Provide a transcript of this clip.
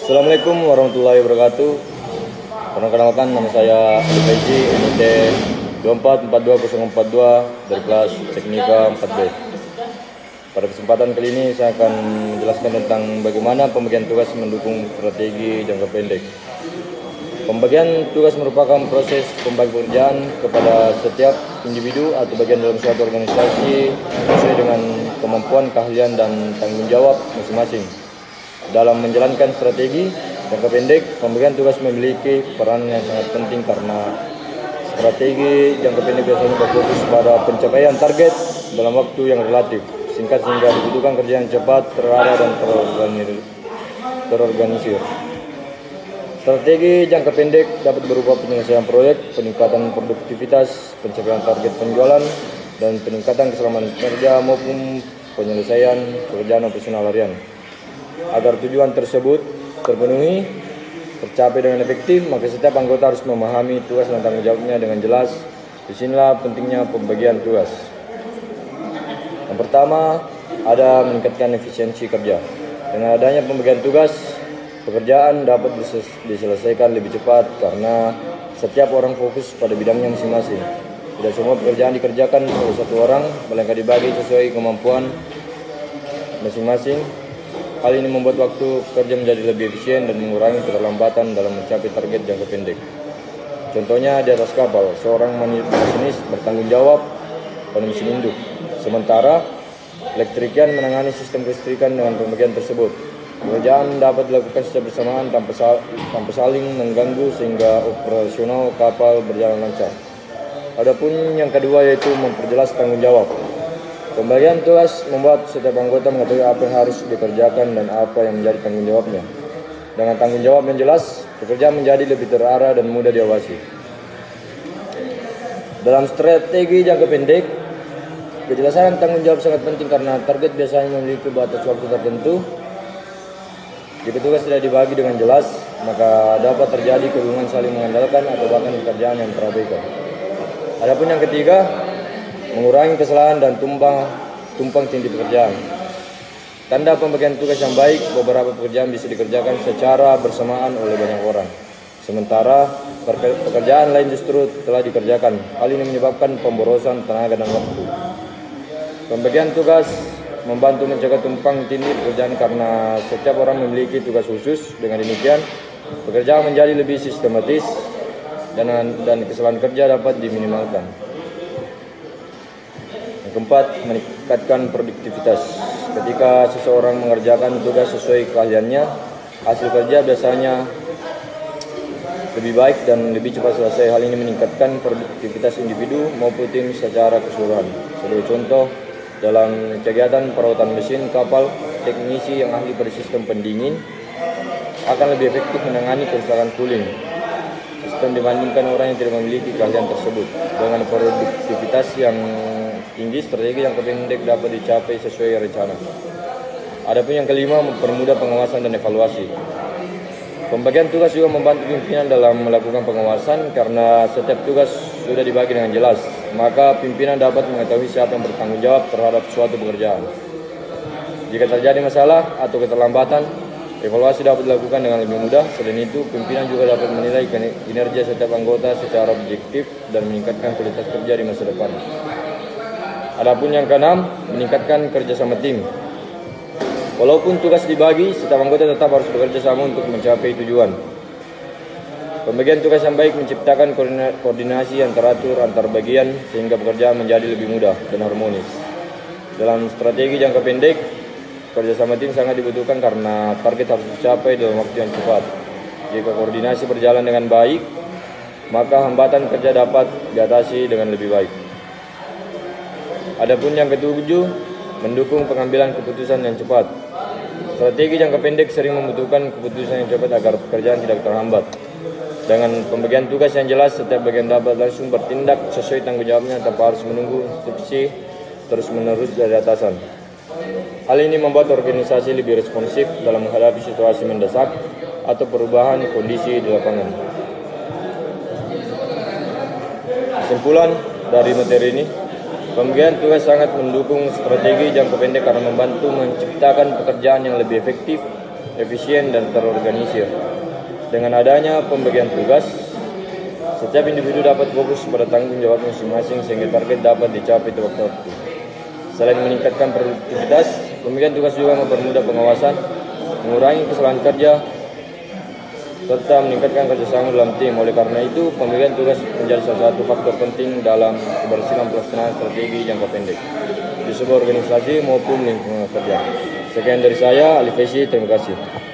Assalamualaikum warahmatullahi wabarakatuh. Perkenalkan, nama saya Ali Faizi, NIT 2442042 dari kelas Teknika 4B. Pada kesempatan kali ini saya akan menjelaskan tentang bagaimana pembagian tugas mendukung strategi jangka pendek. Pembagian tugas merupakan proses pembagi pekerjaan kepada setiap individu atau bagian dalam suatu organisasi sesuai dengan kemampuan, keahlian, dan tanggung jawab masing-masing. Dalam menjalankan strategi jangka pendek, pembagian tugas memiliki peran yang sangat penting karena strategi jangka pendek biasanya berfokus pada pencapaian target dalam waktu yang relatif singkat sehingga dibutuhkan kerja yang cepat, terarah, dan terorganisir. Strategi jangka pendek dapat berupa penyelesaian proyek, peningkatan produktivitas, pencapaian target penjualan, dan peningkatan keselamatan kerja maupun penyelesaian pekerjaan operasional harian. Agar tujuan tersebut terpenuhi, tercapai dengan efektif, maka setiap anggota harus memahami tugas dan tanggung jawabnya dengan jelas. Disinilah pentingnya pembagian tugas. Yang pertama, ada meningkatkan efisiensi kerja. Dengan adanya pembagian tugas, pekerjaan dapat diselesaikan lebih cepat karena setiap orang fokus pada bidangnya masing-masing. Tidak semua pekerjaan dikerjakan oleh satu orang, melainkan dibagi sesuai kemampuan masing-masing. Hal ini membuat waktu kerja menjadi lebih efisien dan mengurangi keterlambatan dalam mencapai target jangka pendek. Contohnya di atas kapal, seorang masinis bertanggung jawab pada mesin induk, sementara elektrikian menangani sistem kelistrikan. Dengan pembagian tersebut, pekerjaan dapat dilakukan secara bersamaan tanpa saling mengganggu sehingga operasional kapal berjalan lancar. Adapun yang kedua yaitu memperjelas tanggung jawab. Pembagian tugas membuat setiap anggota mengetahui apa yang harus dikerjakan dan apa yang menjadi tanggung jawabnya. Dengan tanggung jawab yang jelas, pekerjaan menjadi lebih terarah dan mudah diawasi. Dalam strategi jangka pendek, kejelasan tanggung jawab sangat penting karena target biasanya memiliki batas waktu tertentu. Jika tugas tidak dibagi dengan jelas, maka dapat terjadi kebingungan saling mengandalkan atau bahkan pekerjaan yang terabaikan. Adapun yang ketiga, mengurangi kesalahan dan tumpang tindih pekerjaan. Tanda pembagian tugas yang baik, beberapa pekerjaan bisa dikerjakan secara bersamaan oleh banyak orang, sementara pekerjaan lain justru telah dikerjakan. Hal ini menyebabkan pemborosan tenaga dan waktu. Pembagian tugas membantu mencegah tumpang tindih pekerjaan karena setiap orang memiliki tugas khusus. Dengan demikian, pekerjaan menjadi lebih sistematis dan kesalahan kerja dapat diminimalkan. Yang keempat, meningkatkan produktivitas. Ketika seseorang mengerjakan tugas sesuai keahliannya, hasil kerja biasanya lebih baik dan lebih cepat selesai. Hal ini meningkatkan produktivitas individu maupun tim secara keseluruhan. Sebagai contoh, dalam kegiatan perawatan mesin kapal, teknisi yang ahli pada sistem pendingin akan lebih efektif menangani kerusakan cooling sistem dibandingkan orang yang tidak memiliki keahlian tersebut. Dengan produktivitas yang tinggi, strategi jangka pendek dapat dicapai sesuai rencana. Adapun yang kelima, mempermudah pengawasan dan evaluasi. Pembagian tugas juga membantu pimpinan dalam melakukan pengawasan karena setiap tugas sudah dibagi dengan jelas, maka pimpinan dapat mengetahui siapa yang bertanggung jawab terhadap suatu pekerjaan. Jika terjadi masalah atau keterlambatan, evaluasi dapat dilakukan dengan lebih mudah. Selain itu, pimpinan juga dapat menilai kinerja setiap anggota secara objektif dan meningkatkan kualitas kerja di masa depan. Adapun yang keenam, meningkatkan kerjasama tim. Walaupun tugas dibagi, setiap anggota tetap harus bekerja sama untuk mencapai tujuan. Pembagian tugas yang baik menciptakan koordinasi yang teratur antar bagian sehingga pekerjaan menjadi lebih mudah dan harmonis. Dalam strategi jangka pendek, kerjasama tim sangat dibutuhkan karena target harus dicapai dalam waktu yang cepat. Jika koordinasi berjalan dengan baik, maka hambatan kerja dapat diatasi dengan lebih baik. Adapun yang ketujuh, mendukung pengambilan keputusan yang cepat. Strategi jangka pendek sering membutuhkan keputusan yang cepat agar pekerjaan tidak terhambat. Dengan pembagian tugas yang jelas, setiap bagian dapat langsung bertindak sesuai tanggung jawabnya tanpa harus menunggu instruksi terus-menerus dari atasan. Hal ini membuat organisasi lebih responsif dalam menghadapi situasi mendesak atau perubahan kondisi di lapangan. Kesimpulan dari materi ini, pembagian tugas sangat mendukung strategi jangka pendek karena membantu menciptakan pekerjaan yang lebih efektif, efisien, dan terorganisir. Dengan adanya pembagian tugas, setiap individu dapat fokus pada tanggung jawab masing-masing sehingga target dapat dicapai tepat waktu. Selain meningkatkan produktivitas, pembagian tugas juga mempermudah pengawasan, mengurangi kesalahan kerja, serta meningkatkan kerjasama dalam tim. Oleh karena itu, pembagian tugas menjadi salah satu faktor penting dalam keberhasilan pelaksanaan strategi jangka pendek di sebuah organisasi maupun lingkungan kerja. Sekian dari saya, Ali Fesi, terima kasih.